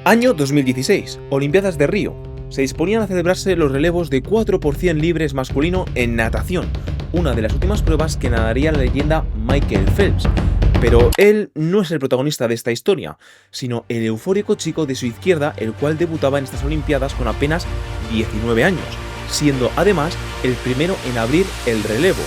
Año 2016, Olimpiadas de Río. Se disponían a celebrarse los relevos de 4 por 100 libres masculino en natación, una de las últimas pruebas que nadaría la leyenda Michael Phelps. Pero él no es el protagonista de esta historia, sino el eufórico chico de su izquierda, el cual debutaba en estas Olimpiadas con apenas 19 años, siendo además el primero en abrir el relevo.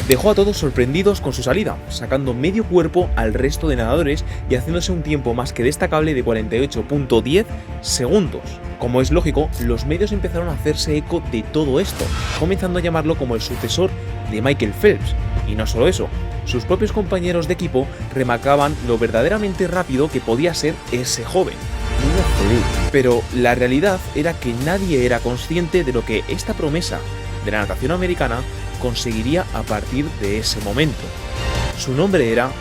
Dejó a todos sorprendidos con su salida, sacando medio cuerpo al resto de nadadores y haciéndose un tiempo más que destacable de 48.10 segundos. Como es lógico, los medios empezaron a hacerse eco de todo esto, comenzando a llamarlo como el sucesor de Michael Phelps. Y no solo eso, sus propios compañeros de equipo remarcaban lo verdaderamente rápido que podía ser ese joven. Pero la realidad era que nadie era consciente de lo que esta promesa de la natación americana conseguiría a partir de ese momento. Su nombre era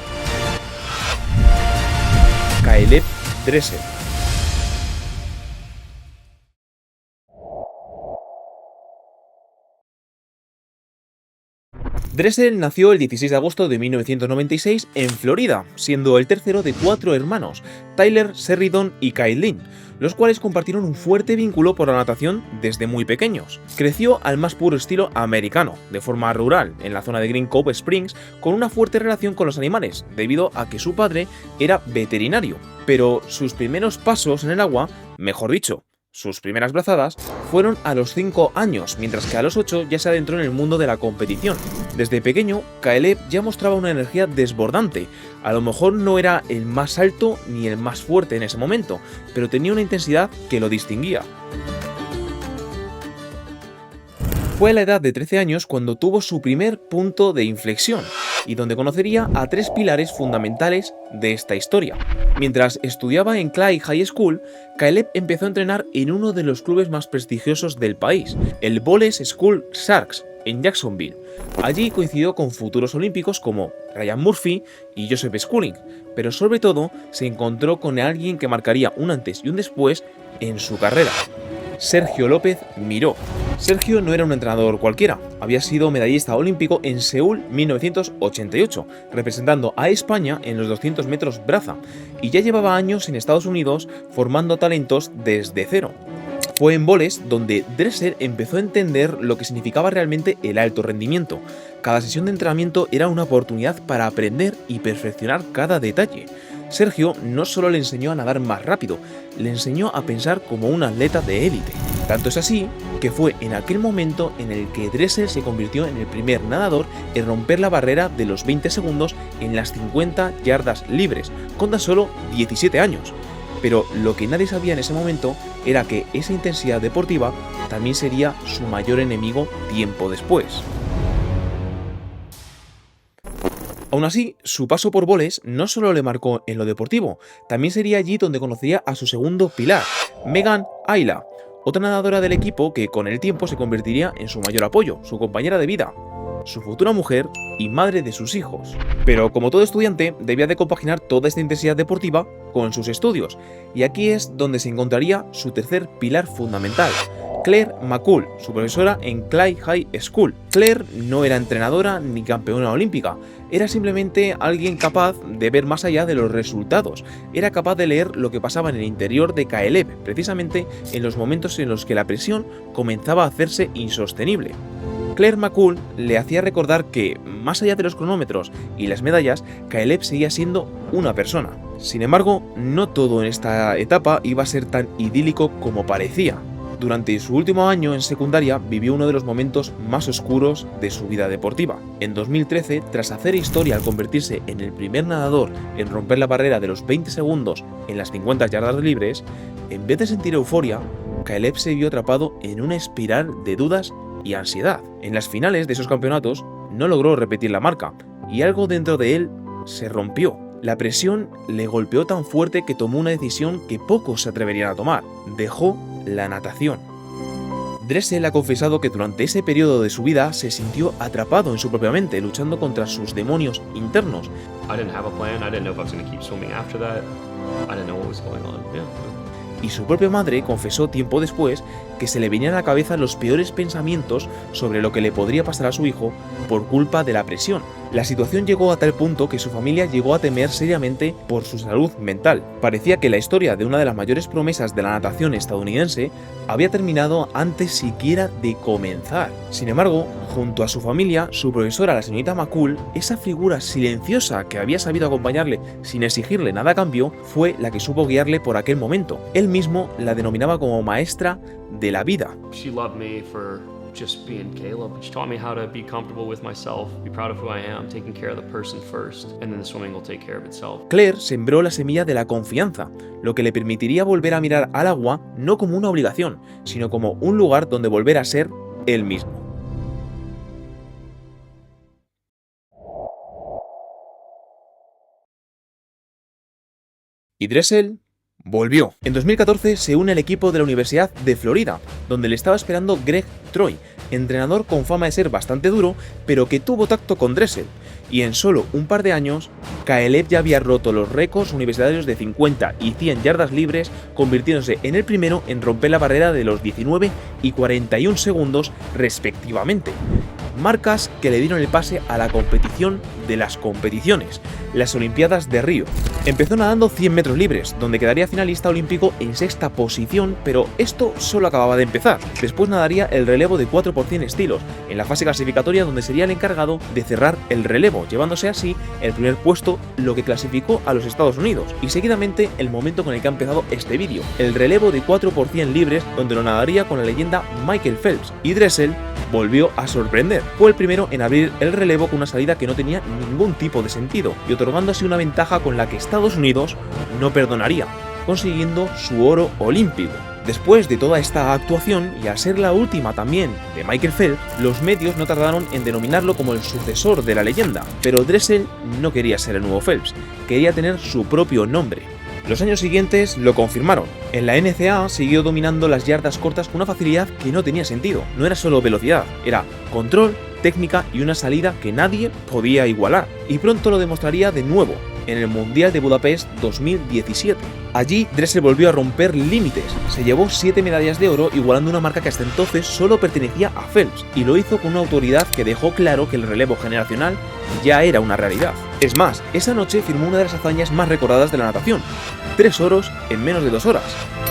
Caleb Dressel. Dressel nació el 16 de agosto de 1996 en Florida, siendo el tercero de 4 hermanos, Tyler, Sheridan y Kailyn, los cuales compartieron un fuerte vínculo por la natación desde muy pequeños. Creció al más puro estilo americano, de forma rural, en la zona de Green Cove Springs, con una fuerte relación con los animales, debido a que su padre era veterinario. Pero sus primeros pasos en el agua, mejor dicho, sus primeras brazadas, fueron a los 5 años, mientras que a los 8 ya se adentró en el mundo de la competición. Desde pequeño, Caleb ya mostraba una energía desbordante. A lo mejor no era el más alto ni el más fuerte en ese momento, pero tenía una intensidad que lo distinguía. Fue a la edad de 13 años cuando tuvo su primer punto de inflexión, y donde conocería a 3 pilares fundamentales de esta historia. Mientras estudiaba en Clyde High School, Caleb empezó a entrenar en uno de los clubes más prestigiosos del país, el Bolles School Sharks, en Jacksonville. Allí coincidió con futuros olímpicos como Ryan Murphy y Joseph Schooling, pero sobre todo se encontró con alguien que marcaría un antes y un después en su carrera: Sergio López Miró. Sergio no era un entrenador cualquiera, había sido medallista olímpico en Seúl 1988, representando a España en los 200 metros braza, y ya llevaba años en Estados Unidos formando talentos desde cero. Fue en Bolles donde Dressel empezó a entender lo que significaba realmente el alto rendimiento. Cada sesión de entrenamiento era una oportunidad para aprender y perfeccionar cada detalle. Sergio no solo le enseñó a nadar más rápido, le enseñó a pensar como un atleta de élite. Tanto es así que fue en aquel momento en el que Dressel se convirtió en el primer nadador en romper la barrera de los 20 segundos en las 50 yardas libres, con tan solo 17 años. Pero lo que nadie sabía en ese momento era que esa intensidad deportiva también sería su mayor enemigo tiempo después. Aún así, su paso por Bolles no solo le marcó en lo deportivo, también sería allí donde conocería a su segundo pilar, Megan Ayla, otra nadadora del equipo que con el tiempo se convertiría en su mayor apoyo, su compañera de vida, su futura mujer y madre de sus hijos. Pero como todo estudiante, debía de compaginar toda esta intensidad deportiva con sus estudios, y aquí es donde se encontraría su tercer pilar fundamental: Claire McCool, su profesora en Clyde High School. Claire no era entrenadora ni campeona olímpica, era simplemente alguien capaz de ver más allá de los resultados, era capaz de leer lo que pasaba en el interior de Caleb, precisamente en los momentos en los que la presión comenzaba a hacerse insostenible. Claire McCool le hacía recordar que, más allá de los cronómetros y las medallas, Caleb seguía siendo una persona. Sin embargo, no todo en esta etapa iba a ser tan idílico como parecía. Durante su último año en secundaria vivió uno de los momentos más oscuros de su vida deportiva. En 2013, tras hacer historia al convertirse en el primer nadador en romper la barrera de los 20 segundos en las 50 yardas libres, en vez de sentir euforia, Caleb se vio atrapado en una espiral de dudas y ansiedad. En las finales de esos campeonatos no logró repetir la marca, y algo dentro de él se rompió. La presión le golpeó tan fuerte que tomó una decisión que pocos se atreverían a tomar: dejó la natación. Dressel ha confesado que durante ese periodo de su vida se sintió atrapado en su propia mente, luchando contra sus demonios internos. Y su propia madre confesó tiempo después que se le venían a la cabeza los peores pensamientos sobre lo que le podría pasar a su hijo por culpa de la presión, La situación llegó a tal punto que su familia llegó a temer seriamente por su salud mental. Parecía que la historia de una de las mayores promesas de la natación estadounidense había terminado antes siquiera de comenzar. Sin embargo, junto a su familia, su profesora, la señorita McCool, esa figura silenciosa que había sabido acompañarle sin exigirle nada a cambio, fue la que supo guiarle por aquel momento. Él mismo la denominaba como maestra de la vida. She loved me for just being Caleb. She taught me how to be comfortable with myself, be proud of who I am, taking care of the person first, and then the swimming will take care of itself. Claire sembró la semilla de la confianza, lo que le permitiría volver a mirar al agua no como una obligación, sino como un lugar donde volver a ser él mismo. Y Dressel volvió. En 2014 se une al equipo de la Universidad de Florida, donde le estaba esperando Greg Troy, entrenador con fama de ser bastante duro, pero que tuvo tacto con Dressel. Y en solo un par de años, Caleb ya había roto los récords universitarios de 50 y 100 yardas libres, convirtiéndose en el primero en romper la barrera de los 19 y 41 segundos respectivamente. Marcas que le dieron el pase a la competición de las competiciones, las Olimpiadas de Río. Empezó nadando 100 metros libres, donde quedaría finalista olímpico en sexta posición, pero esto solo acababa de empezar. Después nadaría el relevo de 4 por 100 estilos, en la fase clasificatoria donde sería el encargado de cerrar el relevo, llevándose así el primer puesto, lo que clasificó a los Estados Unidos. Y seguidamente el momento con el que ha empezado este vídeo, el relevo de 4 por 100 libres, donde lo nadaría con la leyenda Michael Phelps. Y Dressel volvió a sorprender. Fue el primero en abrir el relevo con una salida que no tenía ningún tipo de sentido y otorgando así una ventaja con la que Estados Unidos no perdonaría, consiguiendo su oro olímpico. Después de toda esta actuación, y al ser la última también de Michael Phelps, los medios no tardaron en denominarlo como el sucesor de la leyenda, pero Dressel no quería ser el nuevo Phelps, quería tener su propio nombre. Los años siguientes lo confirmaron. En la NCAA siguió dominando las yardas cortas con una facilidad que no tenía sentido. No era solo velocidad, era control, técnica y una salida que nadie podía igualar. Y pronto lo demostraría de nuevo en el Mundial de Budapest 2017. Allí Dressel volvió a romper límites, se llevó 7 medallas de oro, igualando una marca que hasta entonces solo pertenecía a Phelps, y lo hizo con una autoridad que dejó claro que el relevo generacional ya era una realidad. Es más, esa noche firmó una de las hazañas más recordadas de la natación: 3 oros en menos de 2 horas,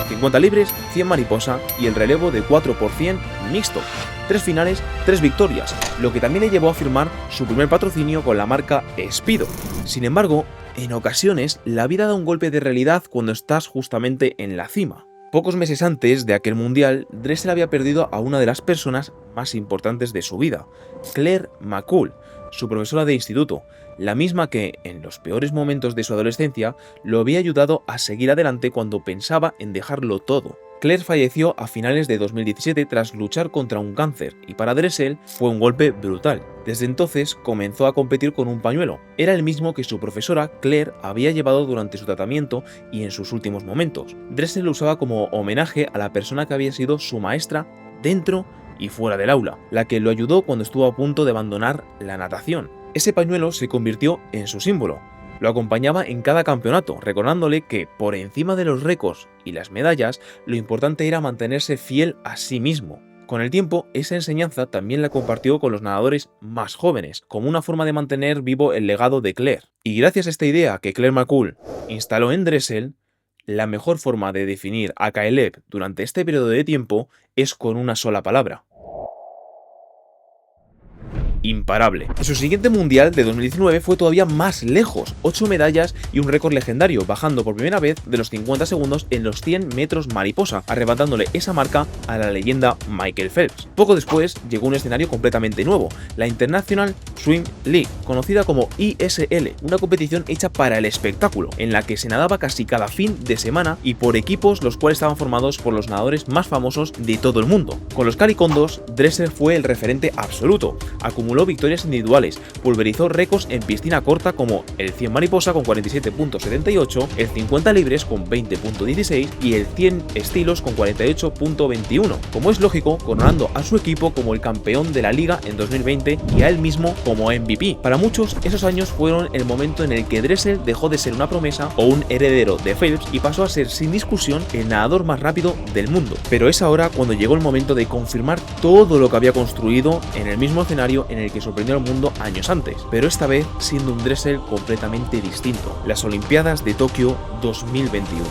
50 libres, 100 mariposa y el relevo de 4 por 100 mixto. 3 finales, 3 victorias, lo que también le llevó a firmar su primer patrocinio con la marca Speedo. Sin embargo, en ocasiones la vida da un golpe de realidad cuando estás justamente en la cima. Pocos meses antes de aquel mundial, Dressel había perdido a una de las personas más importantes de su vida, Claire McCool, su profesora de instituto, la misma que, en los peores momentos de su adolescencia, lo había ayudado a seguir adelante cuando pensaba en dejarlo todo. Claire falleció a finales de 2017 tras luchar contra un cáncer, y para Dressel fue un golpe brutal. Desde entonces comenzó a competir con un pañuelo. Era el mismo que su profesora Claire había llevado durante su tratamiento y en sus últimos momentos. Dressel lo usaba como homenaje a la persona que había sido su maestra dentro y fuera del aula, la que lo ayudó cuando estuvo a punto de abandonar la natación. Ese pañuelo se convirtió en su símbolo. Lo acompañaba en cada campeonato, recordándole que, por encima de los récords y las medallas, lo importante era mantenerse fiel a sí mismo. Con el tiempo, esa enseñanza también la compartió con los nadadores más jóvenes, como una forma de mantener vivo el legado de Claire. Y gracias a esta idea que Claire McCool instaló en Dressel, la mejor forma de definir a Caleb durante este periodo de tiempo es con una sola palabra: imparable. En su siguiente mundial de 2019 fue todavía más lejos, 8 medallas y un récord legendario, bajando por primera vez de los 50 segundos en los 100 metros mariposa, arrebatándole esa marca a la leyenda Michael Phelps. Poco después llegó un escenario completamente nuevo, la International Swim League, conocida como ISL, una competición hecha para el espectáculo, en la que se nadaba casi cada fin de semana y por equipos los cuales estaban formados por los nadadores más famosos de todo el mundo. Con los Calicondos, Dressel fue el referente absoluto, acumuló victorias individuales, pulverizó récords en piscina corta como el 100 mariposa con 47.78, el 50 libres con 20.16 y el 100 estilos con 48.21, como es lógico, coronando a su equipo como el campeón de la liga en 2020 y a él mismo como MVP. Para muchos, esos años fueron el momento en el que Dressel dejó de ser una promesa o un heredero de Phelps y pasó a ser sin discusión el nadador más rápido del mundo. Pero es ahora cuando llegó el momento de confirmar todo lo que había construido en el mismo escenario en el que sorprendió al mundo años antes, pero esta vez siendo un Dressel completamente distinto, las Olimpiadas de Tokio 2021.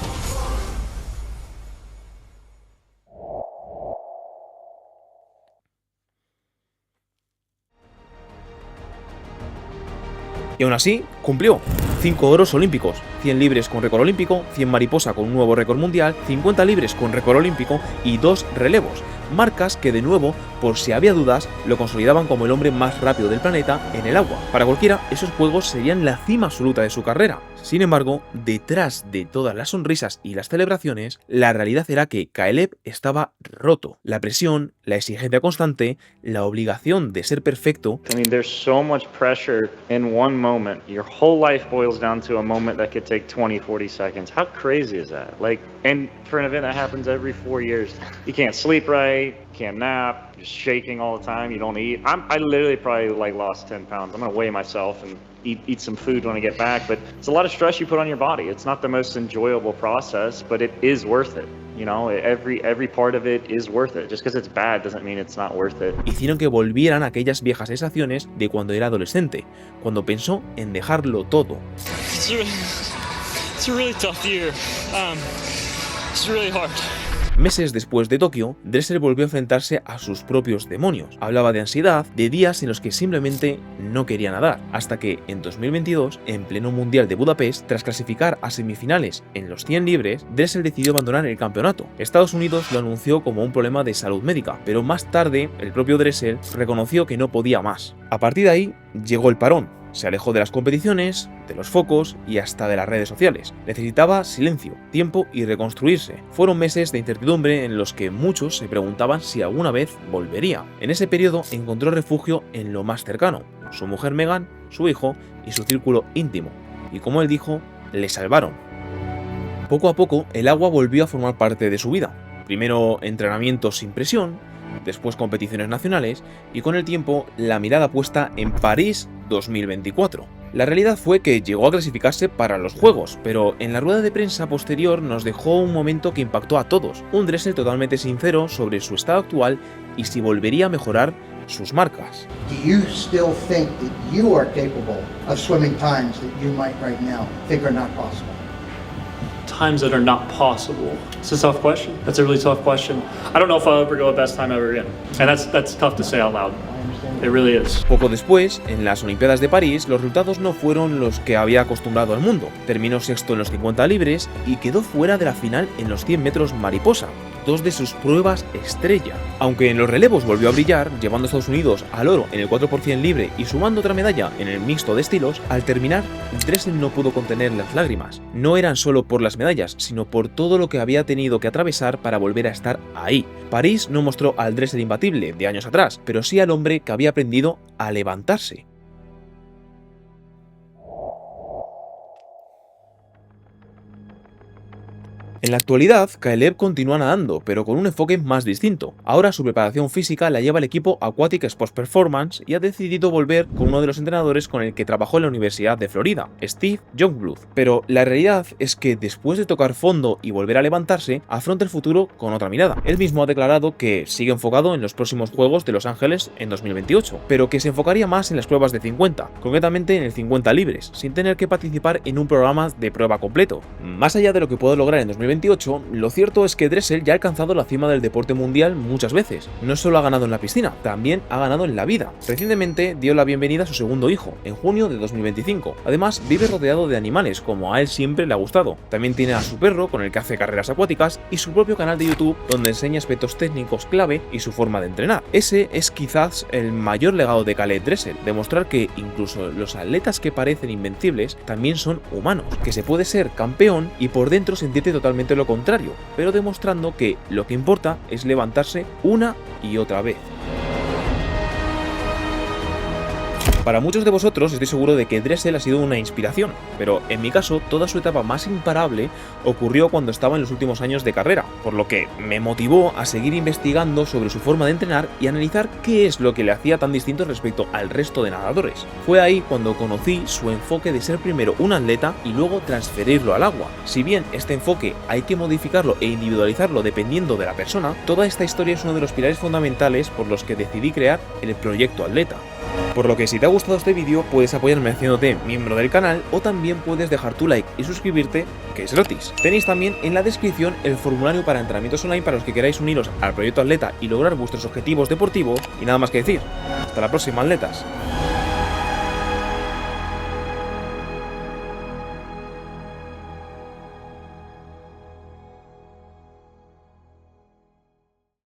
Y aún así, cumplió. 5 oros olímpicos, 100 libres con récord olímpico, 100 mariposa con un nuevo récord mundial, 50 libres con récord olímpico y 2 relevos. Marcas que de nuevo, por si había dudas, lo consolidaban como el hombre más rápido del planeta en el agua. Para cualquiera, esos juegos serían la cima absoluta de su carrera. Sin embargo, detrás de todas las sonrisas y las celebraciones, la realidad era que Caleb estaba roto. La presión, la exigencia constante, la obligación de ser perfecto. I mean, there's so much pressure in one moment. Your whole life boils down to a moment that could take 20, 40 seconds. How crazy is that? Like, and for an event that happens every 4 years, you can't sleep right, you can't nap, you're shaking all the time, you don't eat. I literally probably like lost 10 pounds. I'm gonna weigh myself and eat some food when I get back, but it's a lot of stress you put on your body. It's not the most enjoyable process, but it is worth it. You know, every part of it is worth it. Just because it's bad doesn't mean it's not worth it. Hicieron que volvieran aquellas viejas sensaciones de cuando era adolescente, cuando pensó en dejarlo todo. It's a really tough year. It's really hard. Meses después de Tokio, Dressel volvió a enfrentarse a sus propios demonios. Hablaba de ansiedad, de días en los que simplemente no quería nadar, hasta que en 2022, en pleno Mundial de Budapest, tras clasificar a semifinales en los 100 libres, Dressel decidió abandonar el campeonato. Estados Unidos lo anunció como un problema de salud médica, pero más tarde el propio Dressel reconoció que no podía más. A partir de ahí, llegó el parón. Se alejó de las competiciones, de los focos y hasta de las redes sociales. Necesitaba silencio, tiempo y reconstruirse. Fueron meses de incertidumbre en los que muchos se preguntaban si alguna vez volvería. En ese periodo encontró refugio en lo más cercano, su mujer Megan, su hijo y su círculo íntimo. Y como él dijo, le salvaron. Poco a poco, el agua volvió a formar parte de su vida. Primero entrenamientos sin presión, después competiciones nacionales y con el tiempo la mirada puesta en París 2024. La realidad fue que llegó a clasificarse para los Juegos, pero en la rueda de prensa posterior nos dejó un momento que impactó a todos, un Dressel totalmente sincero sobre su estado actual y si volvería a mejorar sus marcas. Do you still think that you are capable of swimming times that you might right now think are not possible? Times that are not possible. It's a tough question. That's a really tough question. I don't know if I'll ever go a best time ever again. And that's tough to say out loud. It really is. Poco después, en las Olimpiadas de París, los resultados no fueron los que había acostumbrado al mundo. Terminó sexto en los 50 libres y quedó fuera de la final en los 100 metros mariposa, dos de sus pruebas estrella. Aunque en los relevos volvió a brillar, llevando a Estados Unidos al oro en el 4% libre y sumando otra medalla en el mixto de estilos, al terminar, Dressel no pudo contener las lágrimas. No eran solo por las medallas, sino por todo lo que había tenido que atravesar para volver a estar ahí. París no mostró al Dressel imbatible de años atrás, pero sí al hombre que había aprendido a levantarse. En la actualidad, Caleb continúa nadando, pero con un enfoque más distinto. Ahora su preparación física la lleva el equipo Aquatic Sports Performance y ha decidido volver con uno de los entrenadores con el que trabajó en la Universidad de Florida, Steve Youngblood. Pero la realidad es que después de tocar fondo y volver a levantarse, afronta el futuro con otra mirada. Él mismo ha declarado que sigue enfocado en los próximos Juegos de Los Ángeles en 2028, pero que se enfocaría más en las pruebas de 50, concretamente en el 50 libres, sin tener que participar en un programa de prueba completo. Más allá de lo que puede lograr en 2028, lo cierto es que Dressel ya ha alcanzado la cima del deporte mundial muchas veces. No solo ha ganado en la piscina, también ha ganado en la vida. Recientemente dio la bienvenida a su segundo hijo, en junio de 2025. Además, vive rodeado de animales, como a él siempre le ha gustado. También tiene a su perro, con el que hace carreras acuáticas, y su propio canal de YouTube, donde enseña aspectos técnicos clave y su forma de entrenar. Ese es quizás el mayor legado de Caleb Dressel, demostrar que incluso los atletas que parecen invencibles también son humanos, que se puede ser campeón y por dentro sentirte totalmente lo contrario, pero demostrando que lo que importa es levantarse una y otra vez. Para muchos de vosotros estoy seguro de que Dressel ha sido una inspiración, pero en mi caso toda su etapa más imparable ocurrió cuando estaba en los últimos años de carrera, por lo que me motivó a seguir investigando sobre su forma de entrenar y analizar qué es lo que le hacía tan distinto respecto al resto de nadadores. Fue ahí cuando conocí su enfoque de ser primero un atleta y luego transferirlo al agua. Si bien este enfoque hay que modificarlo e individualizarlo dependiendo de la persona, toda esta historia es uno de los pilares fundamentales por los que decidí crear el proyecto Atleta. Por lo que si te ha gustado este vídeo puedes apoyarme haciéndote miembro del canal o también puedes dejar tu like y suscribirte, que es gratis. Tenéis también en la descripción el formulario para entrenamientos online para los que queráis uniros al proyecto Atleta y lograr vuestros objetivos deportivos. Y nada más que decir, hasta la próxima, atletas.